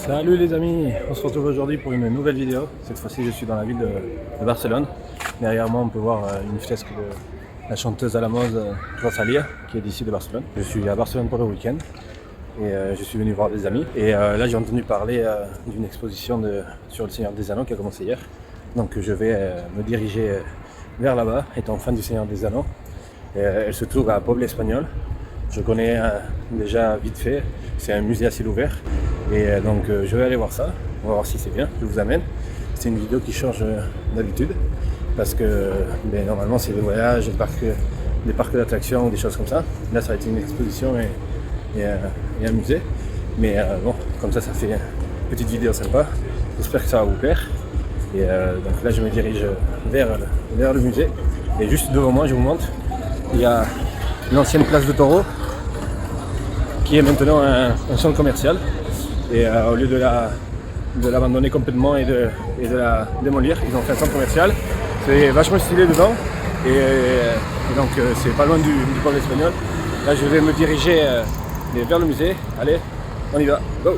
Salut les amis, on se retrouve aujourd'hui pour une nouvelle vidéo. Cette fois-ci je suis dans la ville de Barcelone. Derrière moi on peut voir une fresque de la chanteuse à la mode Rosalía qui est d'ici de Barcelone. Je suis à Barcelone pour le week-end et je suis venu voir des amis. Et là j'ai entendu parler d'une exposition sur le Seigneur des Anneaux qui a commencé hier. Donc je vais me diriger vers là-bas, étant fan du Seigneur des Anneaux. Elle se trouve à Poble Espagnol. Je connais déjà vite fait, c'est un musée à ciel ouvert. Et donc je vais aller voir ça, on va voir si c'est bien, je vous amène. C'est une vidéo qui change d'habitude parce que normalement c'est des voyages, des parcs d'attractions ou des choses comme ça. Là ça va être une exposition et un musée. Mais bon, comme ça fait une petite vidéo sympa. J'espère que ça va vous plaire. Et donc là je me dirige vers le musée. Et juste devant moi, je vous montre, il y a l'ancienne place de Taureau qui est maintenant un centre commercial. Et au lieu de l'abandonner complètement et de la démolir, ils ont fait un centre commercial. C'est vachement stylé dedans et donc c'est pas loin du pôle espagnol. Là je vais me diriger vers le musée. Allez, on y va, go!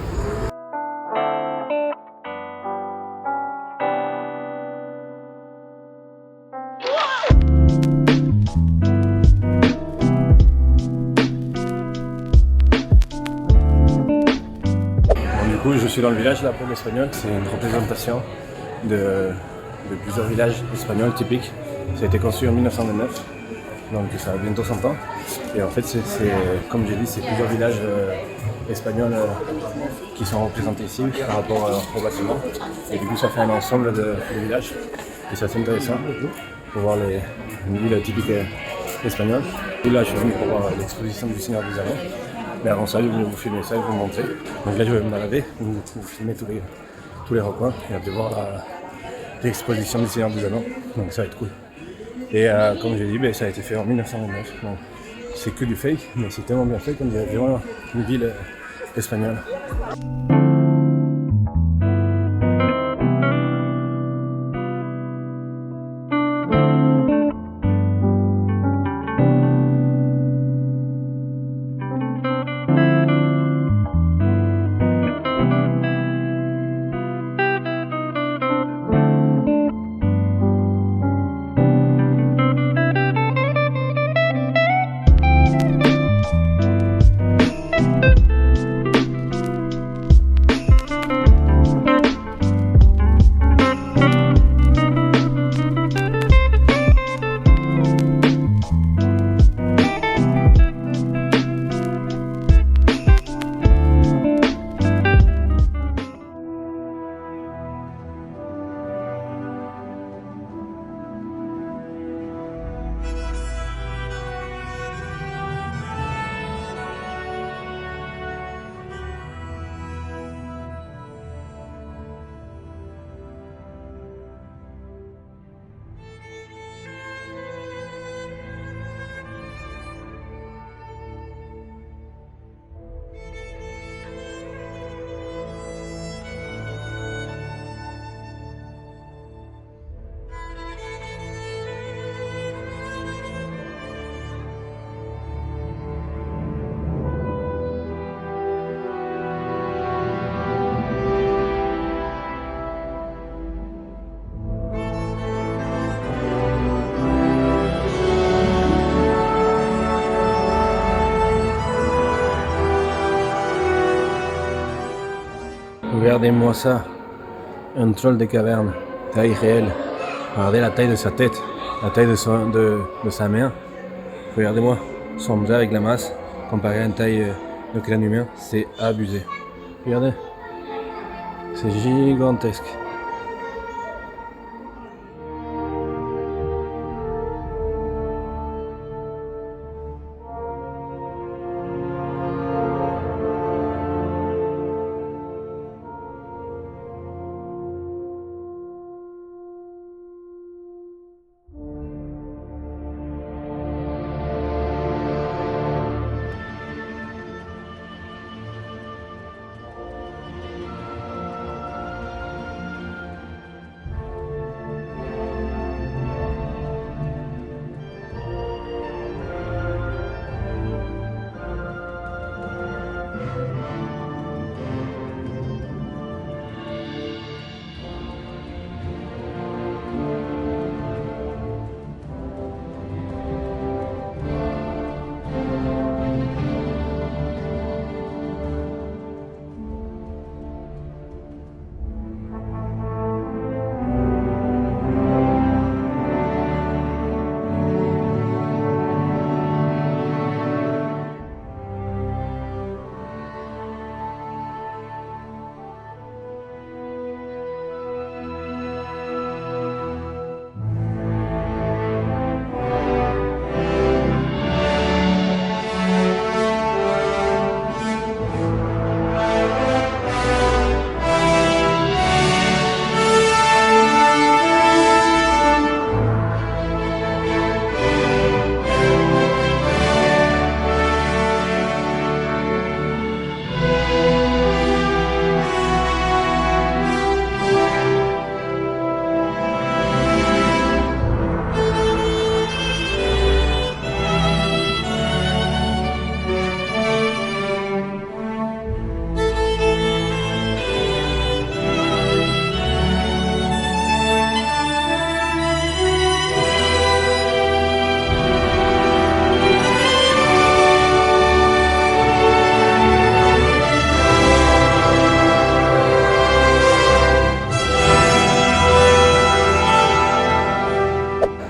Je suis dans le village de la Poble Espagnol, c'est une représentation de plusieurs villages espagnols typiques. Ça a été conçu en 1929, donc ça a bientôt 100 ans. Et en fait, comme j'ai dit, c'est plusieurs villages espagnols qui sont représentés ici par rapport au bâtiment. Et du coup, ça fait un ensemble de villages. Et c'est assez intéressant pour voir les villes typiques espagnoles. Et là, je suis venu pour voir l'exposition du Seigneur des Anneaux. Mais avant ça, je vais vous filmer ça et vous montrer. Donc là, je vais me balader, vous filmer tous les recoins et après voir l'exposition du Seigneur des Anneaux. Donc ça va être cool. Et comme j'ai dit, ça a été fait en 1929. Donc c'est que du fake, mais c'est tellement bien fait qu'on dirait vraiment une ville espagnole. Regardez-moi ça, un troll de caverne, taille réelle. Regardez la taille de sa tête, la taille de sa main. Regardez-moi, son bras avec la masse, comparé à une taille de crâne humain, c'est abusé. Regardez, c'est gigantesque.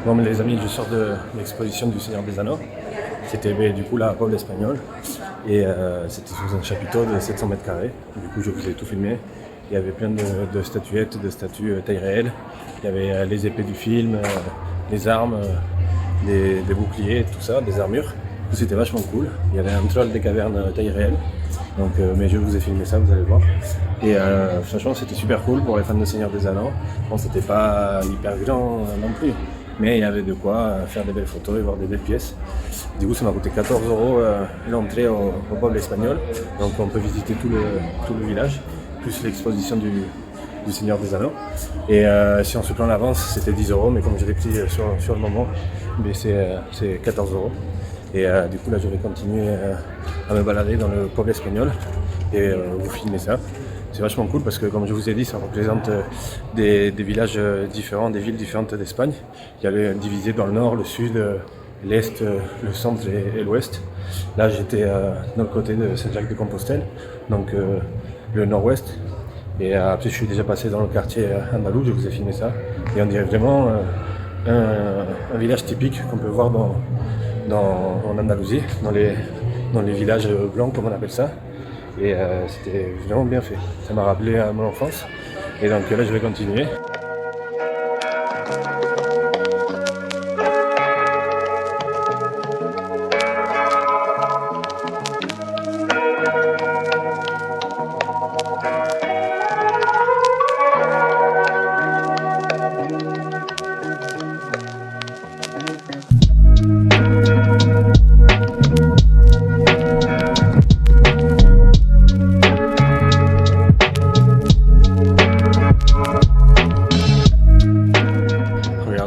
Bon, mais les amis, je sors de l'exposition du Seigneur des Anneaux. C'était du coup la Poble espagnole et c'était sous un chapiteau de 700 mètres carrés. Du coup, je vous ai tout filmé. Il y avait plein de statuettes, de statues taille réelle. Il y avait les épées du film, les armes, des boucliers, tout ça, des armures. C'était vachement cool. Il y avait un troll des cavernes taille réelle. Donc, mais je vous ai filmé ça, vous allez voir. Et franchement, c'était super cool pour les fans de Seigneur des Anneaux. Bon, c'était pas hyper grand non plus, mais il y avait de quoi faire des belles photos et voir des belles pièces. Du coup, ça m'a coûté 14 € l'entrée au Poble espagnol. Donc, on peut visiter tout le village, plus l'exposition du Seigneur des Anneaux. Et si on se prend l'avance, c'était 10 €, mais comme je l'ai pris sur le moment, c'est 14 €. Et du coup, là, je vais continuer à me balader dans le Poble espagnol et vous filmer ça. C'est vachement cool parce que, comme je vous ai dit, ça représente des villages différents, des villes différentes d'Espagne. Il y a divisé dans le nord, le sud, l'est, le centre et l'ouest. Là, j'étais dans le côté de Saint-Jacques-de-Compostelle, donc le nord-ouest. Et après, je suis déjà passé dans le quartier andalou, je vous ai filmé ça. Et on dirait vraiment un village typique qu'on peut voir en Andalousie, dans les villages blancs, comme on appelle ça. Et c'était vraiment bien fait. Ça m'a rappelé à mon enfance. Et donc là, je vais continuer.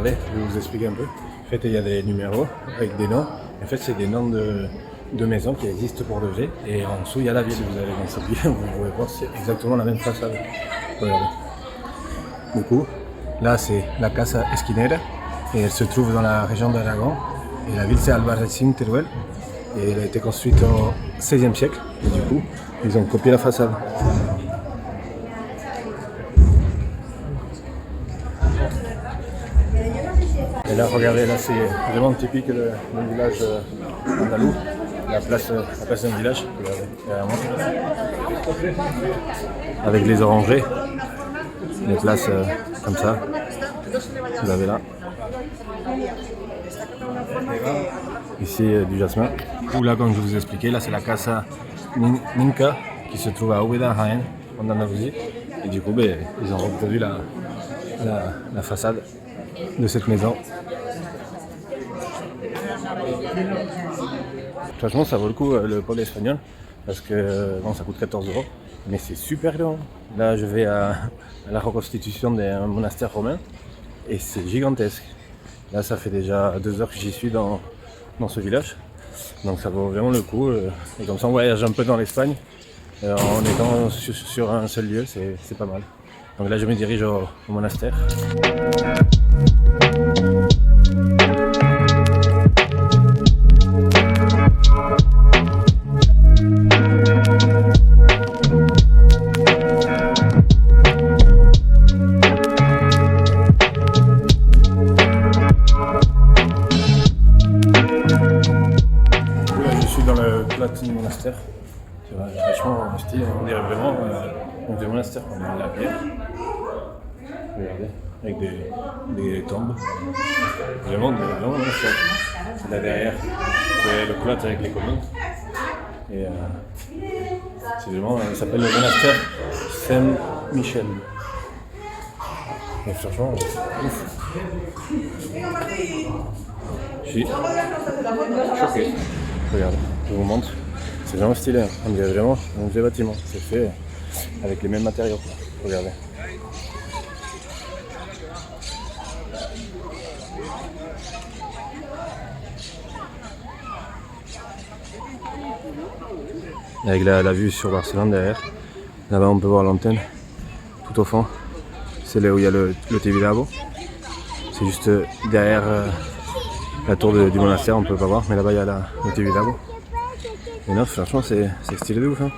Je vais vous expliquer un peu. En fait, il y a des numéros avec des noms. En fait, c'est des noms de maisons qui existent pour de vrai. Et en dessous, il y a la ville. Vous allez dans cette ville, vous pouvez voir, c'est exactement la même façade. Regardez. Du coup, là, c'est la Casa Esquinera. Et elle se trouve dans la région d'Aragon. Et la ville, c'est Albarracín, Teruel. Et elle a été construite au XVIe siècle. Et du coup, ils ont copié la façade. Et là, regardez, là c'est vraiment typique d'un village andalou, la place d'un village, regardez, derrière moi. Avec les orangers, les places comme ça, vous avez là. Ici du jasmin. Ou là, comme je vous ai expliqué, là c'est la Casa Minca qui se trouve à Úbeda, Jaén, en Andalousie. Et du coup, ils ont reproduit la façade de cette maison. Franchement, ça vaut le coup le Poble espagnol parce que bon, ça coûte 14 €, mais c'est super grand. Là, je vais à la reconstitution d'un monastère romain et c'est gigantesque. Là, ça fait déjà 2 heures que j'y suis dans ce village, donc ça vaut vraiment le coup. Et comme ça, on voyage un peu dans l'Espagne en étant sur un seul lieu, c'est pas mal. Donc là, je me dirige au monastère. Du monastère, c'est vachement stylé, on dirait vraiment des monastères qu'on a la pierre. Regardez, avec des tombes, vraiment monastère. Là derrière, c'est le cloître avec les communs. Et c'est vraiment, ça s'appelle le monastère Saint-Michel. Et franchement, ouf. Je suis choqué. Regardez, je vous montre. C'est vraiment stylé, hein. On dirait vraiment un vieux bâtiment. C'est fait avec les mêmes matériaux. Regardez. Avec la vue sur Barcelone derrière. Là-bas, on peut voir l'antenne tout au fond. C'est là où il y a le Tibidabo. C'est juste derrière la tour du monastère, on peut pas voir, mais là-bas il y a le Tibidabo. Et non, franchement, c'est stylé de ouf. Hein.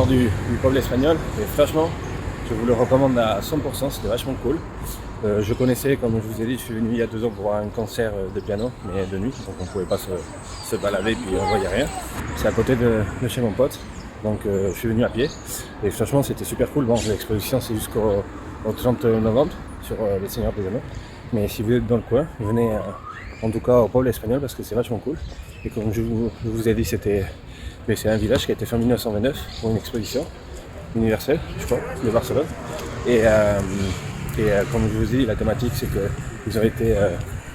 du peuple espagnol et franchement, je vous le recommande à 100%, c'était vachement cool. Je connaissais, comme je vous ai dit, je suis venu il y a 2 ans pour voir un concert de piano, mais de nuit, donc on ne pouvait pas se balader puis on ne voyait rien. C'est à côté de chez mon pote, donc je suis venu à pied et franchement c'était super cool. Bon, l'exposition c'est jusqu'au 30 novembre sur les Seigneurs des Anneaux, mais si vous êtes dans le coin, venez en tout cas au peuple espagnol parce que c'est vachement cool. Et comme je vous ai dit, c'est un village qui a été fait en 1929 pour une exposition universelle, je crois, de Barcelone. Et comme je vous ai dit, la thématique c'est qu'ils ont été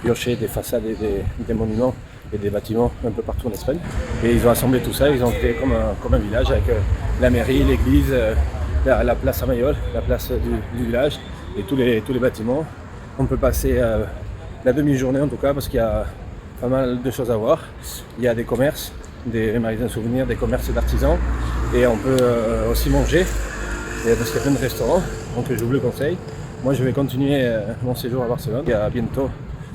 piochés des façades et des monuments et des bâtiments un peu partout en Espagne. Et ils ont assemblé tout ça, ils ont créé comme un village avec la mairie, l'église, la place Amayol, la place du village et tous les bâtiments. On peut passer la demi-journée en tout cas parce qu'il y a pas mal de choses à voir. Il y a des commerces, des magasins de souvenirs, des commerces d'artisans et on peut aussi manger parce qu'il y a plein de restaurants, donc je vous le conseille. Moi je vais continuer mon séjour à Barcelone et à bientôt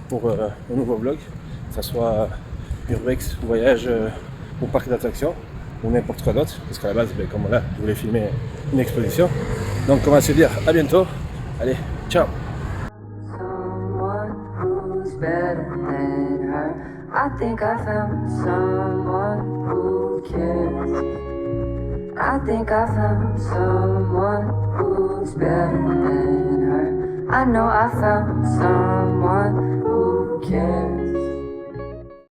pour un nouveau vlog, que ce soit Urbex, voyage au parc d'attractions ou n'importe quoi d'autre, parce qu'à la base, comme là, je voulais filmer une exposition. Donc on va se dire à bientôt, allez, ciao. I think I found someone who cares. I think I found someone who's better than her. I know I found someone who cares.